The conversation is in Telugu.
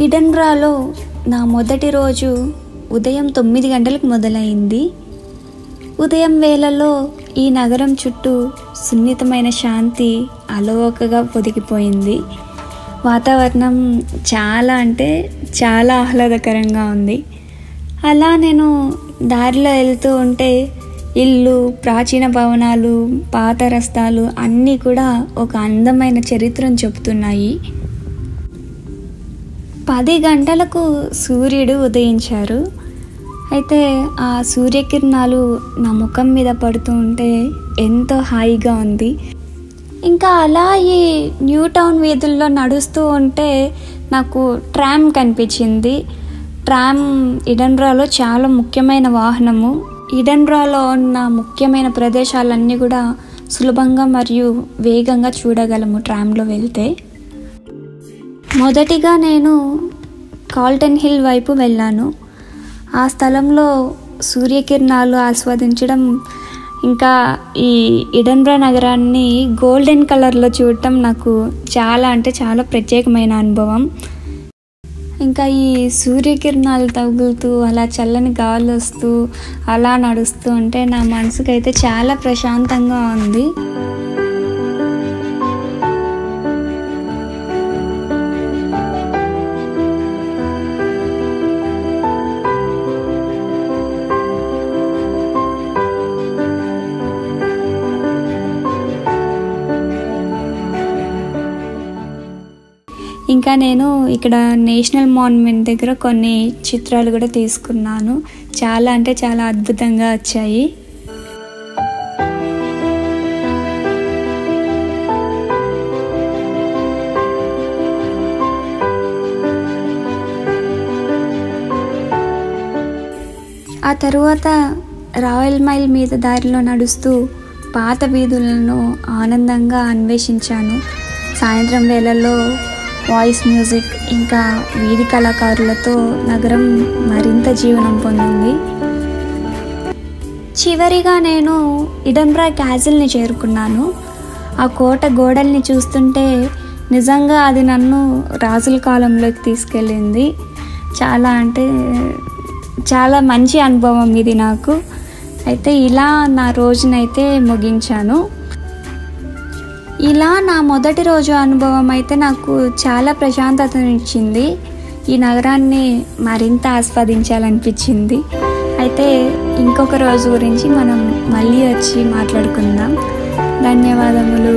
ఎడిన్బరాలో నా మొదటి రోజు ఉదయం 9 గంటలకు మొదలైంది. ఉదయం వేళలో ఈ నగరం చుట్టూ సున్నితమైన శాంతి అలవోకగా పొదిగిపోయింది. వాతావరణం చాలా అంటే చాలా ఆహ్లాదకరంగా ఉంది. అలా నేను దారిలో వెళ్తూ ఉంటే ఇల్లు, ప్రాచీన భవనాలు, పాత రస్తాలు అన్నీ కూడా ఒక అందమైన చరిత్రను చెబుతున్నాయి. 10 గంటలకు సూర్యుడు ఉదయించారు. అయితే ఆ సూర్యకిరణాలు నా ముఖం మీద పడుతూ ఉంటే ఎంతో హాయిగా ఉంది. ఇంకా అలా ఈ న్యూ టౌన్ వీధుల్లో నడుస్తూ ఉంటే నాకు ట్రామ్ కనిపించింది. ట్రామ్ ఎడిన్బరాలో చాలా ముఖ్యమైన వాహనము. ఎడిన్బరాలో ఉన్న ముఖ్యమైన ప్రదేశాలన్నీ కూడా సులభంగా మరియు వేగంగా చూడగలము ట్రామ్లో వెళ్తే. మొదటిగా నేను కాల్టన్ హిల్ వైపు వెళ్ళాను. ఆ స్థలంలో సూర్యకిరణాలు ఆస్వాదించడం, ఇంకా ఈ ఎడిన్బరా నగరాన్ని గోల్డెన్ కలర్లో చూడటం నాకు చాలా అంటే చాలా ప్రత్యేకమైన అనుభవం. ఇంకా ఈ సూర్యకిరణాలు తగులుతూ అలా చల్లని గాలి వస్తూ అలా నడుస్తూ ఉంటే నా మనసుకైతే చాలా ప్రశాంతంగా ఉంది. ఇంకా నేను ఇక్కడ నేషనల్ మాన్యుమెంట్ దగ్గర కొన్ని చిత్రాలు కూడా తీసుకున్నాను. చాలా అంటే చాలా అద్భుతంగా వచ్చాయి. ఆ తరువాత రాయల్ మైల్ మీద దారిలో నడుస్తూ పాత వీధులను ఆనందంగా అన్వేషించాను. సాయంత్రం వేళల్లో వాయిస్ మ్యూజిక్ ఇంకా వీధి కళాకారులతో నగరం మరింత జీవనం పొందింది. చివరిగా నేను ఎడిన్బరా క్యాసిల్ని చేరుకున్నాను. ఆ కోట గోడల్ని చూస్తుంటే నిజంగా అది నన్ను రాజుల కాలంలోకి తీసుకెళ్ళింది. చాలా అంటే చాలా మంచి అనుభవం ఇది నాకు. అయితే ఇలా నా రోజునైతే ముగించాను. ఇలా నా మొదటి రోజు అనుభవం అయితే నాకు చాలా ప్రశాంతతనిచ్చింది. ఈ నగరాన్ని మరింత ఆస్వాదించాలనిపించింది. అయితే ఇంకొక రోజు గురించి మనం మళ్ళీ వచ్చి మాట్లాడుకుందాం. ధన్యవాదములు.